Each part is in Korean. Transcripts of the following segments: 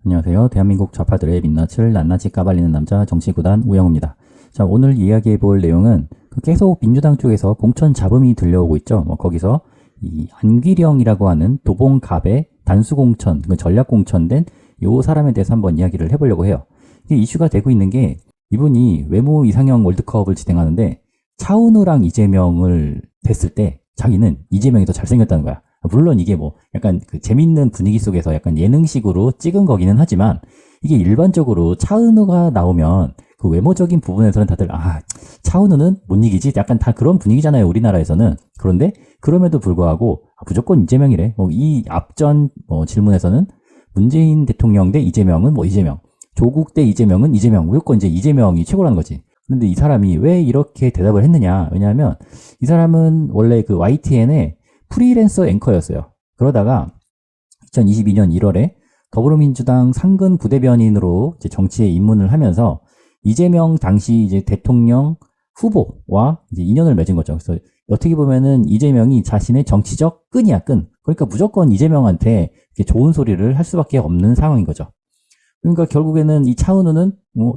안녕하세요. 대한민국 좌파들의 민낯을 낱낱이 까발리는 남자 정치구단 우영우입니다. 자, 오늘 이야기해 볼 내용은 계속 민주당 쪽에서 공천 잡음이 들려오고 있죠. 거기서 이 안기령이라고 하는 도봉갑의 단수공천, 전략공천된 요 사람에 대해서 한번 이야기를 해보려고 해요. 이게 이슈가 되고 있는 게 이분이 외모 이상형 월드컵을 진행하는데 차은우랑 이재명을 댔을 때 자기는 이재명이 더 잘생겼다는 거야. 물론 이게 뭐 약간 그 재밌는 분위기 속에서 약간 예능식으로 찍은 거기는 하지만 이게 일반적으로 차은우가 나오면 그 외모적인 부분에서는 다들 차은우는 못 이기지 약간 다 그런 분위기잖아요, 우리나라에서는. 그런데 그럼에도 불구하고 무조건 이재명이래. 이 앞전 질문에서는 문재인 대통령 대 이재명은 이재명, 조국 대 이재명은 이재명, 무조건 이제 이재명이 최고라는 거지. 그런데 이 사람이 왜 이렇게 대답을 했느냐? 왜냐하면 이 사람은 원래 그 YTN의 프리랜서 앵커였어요. 그러다가 2022년 1월에 더불어민주당 상근 부대변인으로 이제 정치에 입문을 하면서 이재명 당시 이제 대통령 후보와 이제 인연을 맺은 거죠. 그래서 어떻게 보면은 이재명이 자신의 정치적 끈이야, 끈. 그러니까 무조건 이재명한테 좋은 소리를 할 수밖에 없는 상황인 거죠. 그러니까 결국에는 이 차은우는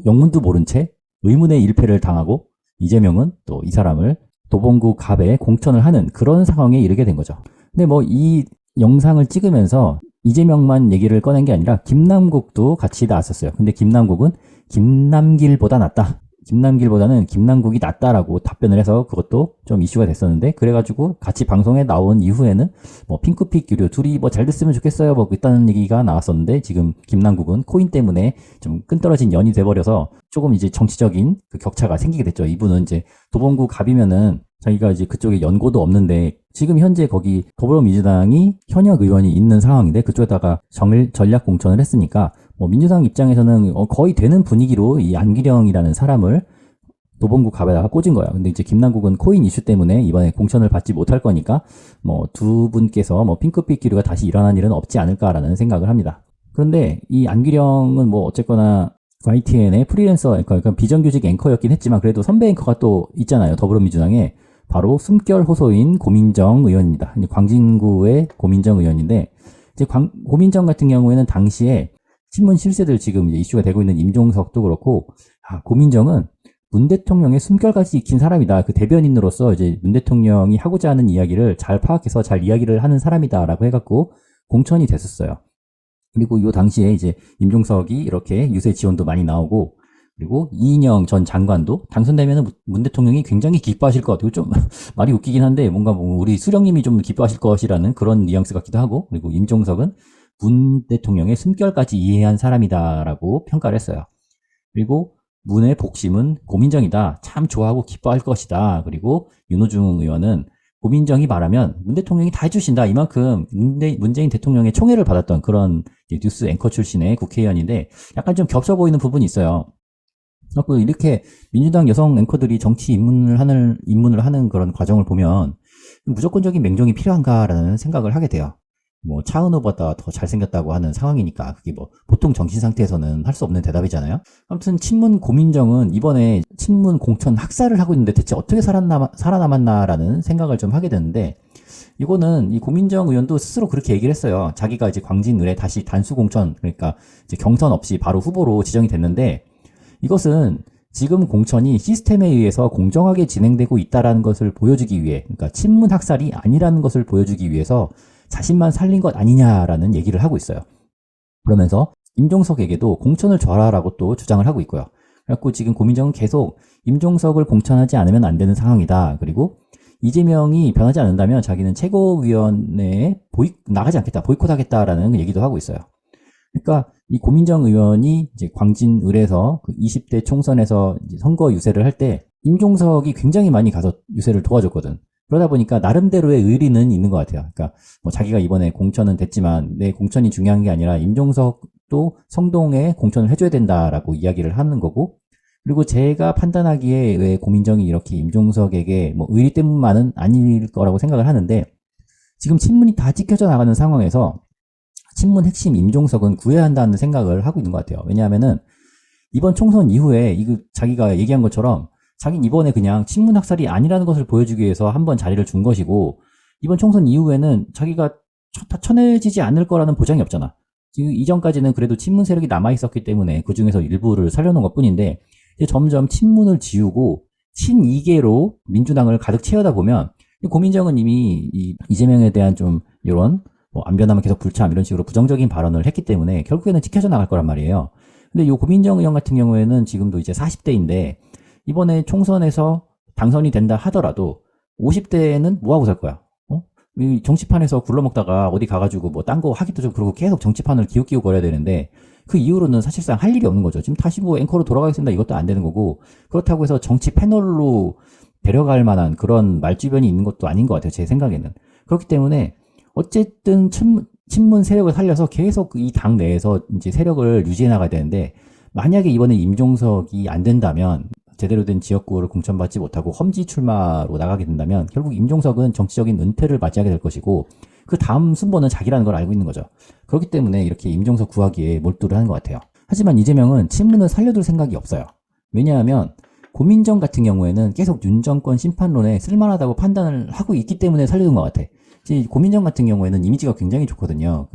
영문도 모른 채 의문의 일패를 당하고 이재명은 또 이 사람을 도봉구 갑에 공천을 하는 그런 상황에 이르게 된 거죠. 근데 이 영상을 찍으면서 이재명만 얘기를 꺼낸 게 아니라 김남국도 같이 나왔었어요. 근데 김남국은 김남길보다 낫다. 김남길보다는 김남국이 낫다라고 답변을 해서 그것도 좀 이슈가 됐었는데, 그래가지고 같이 방송에 나온 이후에는 핑크빛 유료 둘이 잘 됐으면 좋겠어요 있다는 얘기가 나왔었는데, 지금 김남국은 코인 때문에 좀 끈떨어진 연이 돼버려서 조금 이제 정치적인 그 격차가 생기게 됐죠. 이분은 이제 도봉구 갑이면은 자기가 이제 그쪽에 연고도 없는데 지금 현재 거기 더불어민주당이 현역 의원이 있는 상황인데 그쪽에다가 전략 공천을 했으니까 민주당 입장에서는 거의 되는 분위기로 이 안기령이라는 사람을 도봉구 갑에다가 꽂은 거야. 근데 이제 김남국은 코인 이슈 때문에 이번에 공천을 받지 못할 거니까 두 분께서 핑크빛 기류가 다시 일어난 일은 없지 않을까라는 생각을 합니다. 그런데 이 안기령은 어쨌거나 YTN의 프리랜서 앵커, 그러니까 비정규직 앵커였긴 했지만 그래도 선배 앵커가 또 있잖아요, 더불어민주당에. 바로 숨결 호소인 고민정 의원입니다. 광진구의 고민정 의원인데, 이제 고민정 같은 경우에는 당시에 신문 실세들 지금 이제 이슈가 되고 있는 임종석도 그렇고, 고민정은 문 대통령의 숨결까지 익힌 사람이다. 그 대변인으로서 이제 문 대통령이 하고자 하는 이야기를 잘 파악해서 잘 이야기를 하는 사람이다라고 해갖고 공천이 됐었어요. 그리고 이 당시에 이제 임종석이 이렇게 유세 지원도 많이 나오고, 그리고 이인영 전 장관도 당선되면 문 대통령이 굉장히 기뻐하실 것 같아요. 좀 말이 웃기긴 한데 뭔가 우리 수령님이 좀 기뻐하실 것이라는 그런 뉘앙스 같기도 하고, 그리고 임종석은 문 대통령의 숨결까지 이해한 사람이다라고 평가를 했어요. 그리고 문의 복심은 고민정이다. 참 좋아하고 기뻐할 것이다. 그리고 윤호중 의원은 고민정이 말하면 문 대통령이 다 해주신다. 이만큼 문재인 대통령의 총애를 받았던 그런 뉴스 앵커 출신의 국회의원인데 약간 좀 겹쳐 보이는 부분이 있어요. 이렇게 민주당 여성 앵커들이 정치 입문을 하는 그런 과정을 보면 무조건적인 맹종이 필요한가라는 생각을 하게 돼요. 차은우보다 더 잘생겼다고 하는 상황이니까 그게 보통 정신 상태에서는 할 수 없는 대답이잖아요. 아무튼 친문 고민정은 이번에 친문 공천 학살을 하고 있는데 대체 어떻게 살아남았나라는 생각을 좀 하게 되는데, 이거는 이 고민정 의원도 스스로 그렇게 얘기를 했어요. 자기가 이제 광진을에 다시 단수 공천, 그러니까 이제 경선 없이 바로 후보로 지정이 됐는데, 이것은 지금 공천이 시스템에 의해서 공정하게 진행되고 있다는 것을 보여주기 위해, 그러니까 친문 학살이 아니라는 것을 보여주기 위해서 자신만 살린 것 아니냐라는 얘기를 하고 있어요. 그러면서 임종석에게도 공천을 줘라라고 또 주장을 하고 있고요. 그래갖고 지금 고민정은 계속 임종석을 공천하지 않으면 안 되는 상황이다. 그리고 이재명이 변하지 않는다면 자기는 최고위원회에 나가지 않겠다, 보이콧하겠다라는 얘기도 하고 있어요. 그러니까 이 고민정 의원이 이제 광진을에서 그 20대 총선에서 이제 선거 유세를 할 때 임종석이 굉장히 많이 가서 유세를 도와줬거든. 그러다 보니까 나름대로의 의리는 있는 것 같아요. 그러니까 자기가 이번에 공천은 됐지만 내 공천이 중요한 게 아니라 임종석도 성동에 공천을 해줘야 된다라고 이야기를 하는 거고, 그리고 제가 판단하기에 왜 고민정이 이렇게 임종석에게 의리 때문만은 아닐 거라고 생각을 하는데, 지금 친문이 다 찍혀져 나가는 상황에서 친문 핵심 임종석은 구해야 한다는 생각을 하고 있는 것 같아요. 왜냐하면은 이번 총선 이후에 자기가 얘기한 것처럼 자기는 이번에 그냥 친문 학살이 아니라는 것을 보여주기 위해서 한번 자리를 준 것이고, 이번 총선 이후에는 자기가 쳐내지지 않을 거라는 보장이 없잖아. 지금 이전까지는 그래도 친문 세력이 남아있었기 때문에 그 중에서 일부를 살려놓은 것 뿐인데, 이제 점점 친문을 지우고 친이계로 민주당을 가득 채우다 보면, 고민정은 이미 이재명에 대한 좀 이런 뭐 안 변하면 계속 불참 이런 식으로 부정적인 발언을 했기 때문에 결국에는 지켜져 나갈 거란 말이에요. 근데 이 고민정 의원 같은 경우에는 지금도 이제 40대인데 이번에 총선에서 당선이 된다 하더라도 50대에는 뭐 하고 살 거야? 이 정치판에서 굴러먹다가 어디 가가지고 뭐 딴 거 하기도 좀 그러고 계속 정치판을 기웃기웃 거려야 되는데 그 이후로는 사실상 할 일이 없는 거죠. 지금 다시 뭐 앵커로 돌아가겠습니다. 이것도 안 되는 거고, 그렇다고 해서 정치 패널로 데려갈 만한 그런 말주변이 있는 것도 아닌 것 같아요. 제 생각에는. 그렇기 때문에 어쨌든 친문 세력을 살려서 계속 이 당 내에서 이제 세력을 유지해 나가야 되는데, 만약에 이번에 임종석이 안 된다면, 제대로 된 지역구를 공천받지 못하고 험지 출마로 나가게 된다면 결국 임종석은 정치적인 은퇴를 맞이하게 될 것이고, 그 다음 순번은 자기라는 걸 알고 있는 거죠. 그렇기 때문에 이렇게 임종석 구하기에 몰두를 하는 것 같아요. 하지만 이재명은 친문을 살려둘 생각이 없어요. 왜냐하면 고민정 같은 경우에는 계속 윤 정권 심판론에 쓸만하다고 판단을 하고 있기 때문에 살려둔 것 같아. 고민정 같은 경우에는 이미지가 굉장히 좋거든요.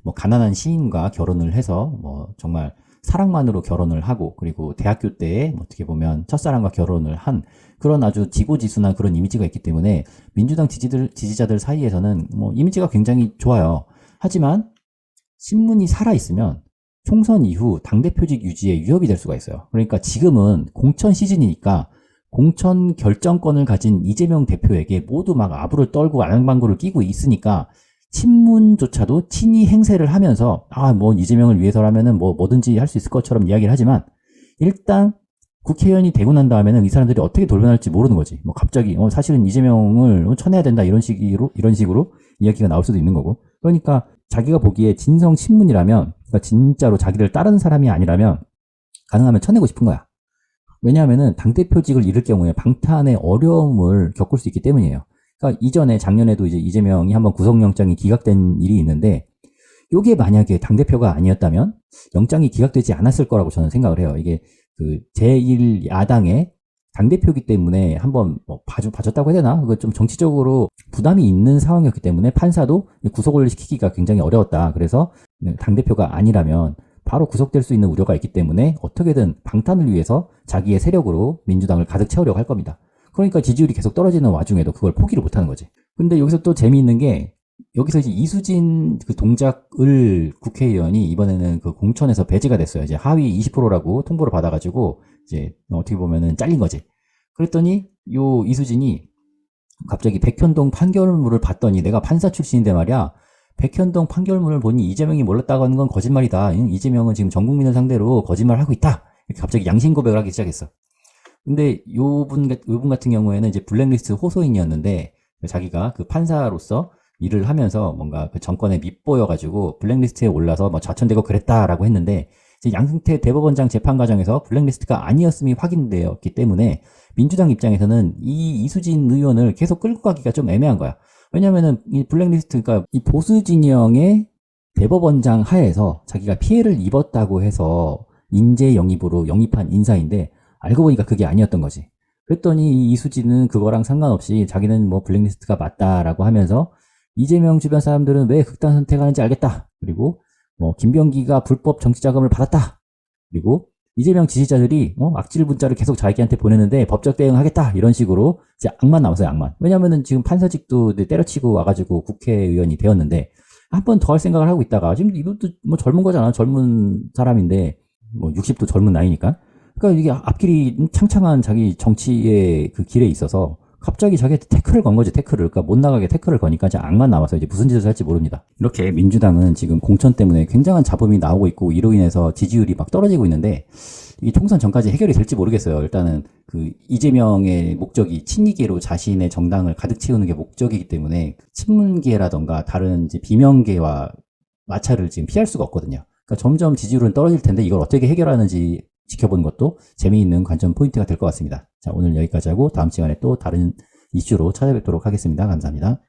뭐 가난한 시인과 결혼을 해서 뭐 정말 사랑만으로 결혼을 하고, 그리고 대학교 때에 어떻게 보면 첫사랑과 결혼을 한 그런 아주 지고지순한 그런 이미지가 있기 때문에 민주당 지지자들 사이에서는 뭐 이미지가 굉장히 좋아요. 하지만 신문이 살아있으면 총선 이후 당대표직 유지에 위협이 될 수가 있어요. 그러니까 지금은 공천 시즌이니까 공천 결정권을 가진 이재명 대표에게 모두 막 아부를 떨고 아랑방구를 끼고 있으니까 친문조차도 친이 행세를 하면서 뭐 이재명을 위해서라면은 뭐든지 할 수 있을 것처럼 이야기를 하지만, 일단 국회의원이 되고 난 다음에는 이 사람들이 어떻게 돌변할지 모르는 거지. 뭐 갑자기 사실은 이재명을 쳐내야 된다 이런 식으로 이야기가 나올 수도 있는 거고. 그러니까 자기가 보기에 진성 친문이라면, 그러니까 진짜로 자기를 따르는 사람이 아니라면 가능하면 쳐내고 싶은 거야. 왜냐하면은 당대표직을 잃을 경우에 방탄의 어려움을 겪을 수 있기 때문이에요. 그러니까 이전에 작년에도 이제 이재명이 한번 구속영장이 기각된 일이 있는데, 요게 만약에 당대표가 아니었다면 영장이 기각되지 않았을 거라고 저는 생각을 해요. 이게 제1야당의 당대표이기 때문에 한번 봐줬다고 해야 되나? 그거 좀 정치적으로 부담이 있는 상황이었기 때문에 판사도 구속을 시키기가 굉장히 어려웠다. 그래서 당대표가 아니라면 바로 구속될 수 있는 우려가 있기 때문에 어떻게든 방탄을 위해서 자기의 세력으로 민주당을 가득 채우려고 할 겁니다. 그러니까 지지율이 계속 떨어지는 와중에도 그걸 포기를 못하는 거지. 근데 여기서 또 재미있는 게, 여기서 이제 이수진 동작을 국회의원이 이번에는 공천에서 배제가 됐어요. 이제 하위 20%라고 통보를 받아가지고 이제 어떻게 보면은 잘린 거지. 그랬더니 요 이수진이 갑자기 백현동 판결문을 봤더니, 내가 판사 출신인데 말이야, 백현동 판결문을 보니 이재명이 몰랐다고 하는 건 거짓말이다. 이재명은 지금 전 국민을 상대로 거짓말을 하고 있다. 이렇게 갑자기 양심 고백을 하기 시작했어. 근데 요분 같은 경우에는 이제 블랙리스트 호소인이었는데, 자기가 판사로서 일을 하면서 뭔가 정권에 밉보여가지고 블랙리스트에 올라서 뭐 좌천되고 그랬다라고 했는데, 이제 양승태 대법원장 재판 과정에서 블랙리스트가 아니었음이 확인되었기 때문에 민주당 입장에서는 이 이수진 의원을 계속 끌고 가기가 좀 애매한 거야. 왜냐면은 이 블랙리스트가 이 보수 진영의 대법원장 하에서 자기가 피해를 입었다고 해서 인재 영입으로 영입한 인사인데, 알고 보니까 그게 아니었던 거지. 그랬더니 이수진은 그거랑 상관없이 자기는 뭐 블랙리스트가 맞다라고 하면서, 이재명 주변 사람들은 왜 극단 선택하는지 알겠다. 그리고 뭐 김병기가 불법 정치 자금을 받았다. 그리고 이재명 지지자들이 악질 문자를 계속 자기한테 보내는데 법적 대응하겠다. 이런 식으로 이제 악만 남았어요, 악만. 왜냐면은 지금 판사직도 때려치고 와가지고 국회의원이 되었는데, 한 번 더 할 생각을 하고 있다가, 지금 이것도 뭐 젊은 거잖아. 젊은 사람인데 뭐 60도 젊은 나이니까. 그러니까 이게 앞길이 창창한 자기 정치의 길에 있어서 갑자기 자기한테 태클을 건 거지, 태클을. 그러니까 못 나가게 태클을 거니까 이제 악만 남아서 이제 무슨 짓을 할지 모릅니다. 이렇게 민주당은 지금 공천 때문에 굉장한 잡음이 나오고 있고, 이로 인해서 지지율이 막 떨어지고 있는데, 이 총선 전까지 해결이 될지 모르겠어요. 일단은 이재명의 목적이 친이계로 자신의 정당을 가득 채우는 게 목적이기 때문에 친문계라던가 다른 이제 비명계와 마찰을 지금 피할 수가 없거든요. 그러니까 점점 지지율은 떨어질 텐데 이걸 어떻게 해결하는지 지켜보는 것도 재미있는 관전 포인트가 될 것 같습니다. 자, 오늘 여기까지 하고 다음 시간에 또 다른 이슈로 찾아뵙도록 하겠습니다. 감사합니다.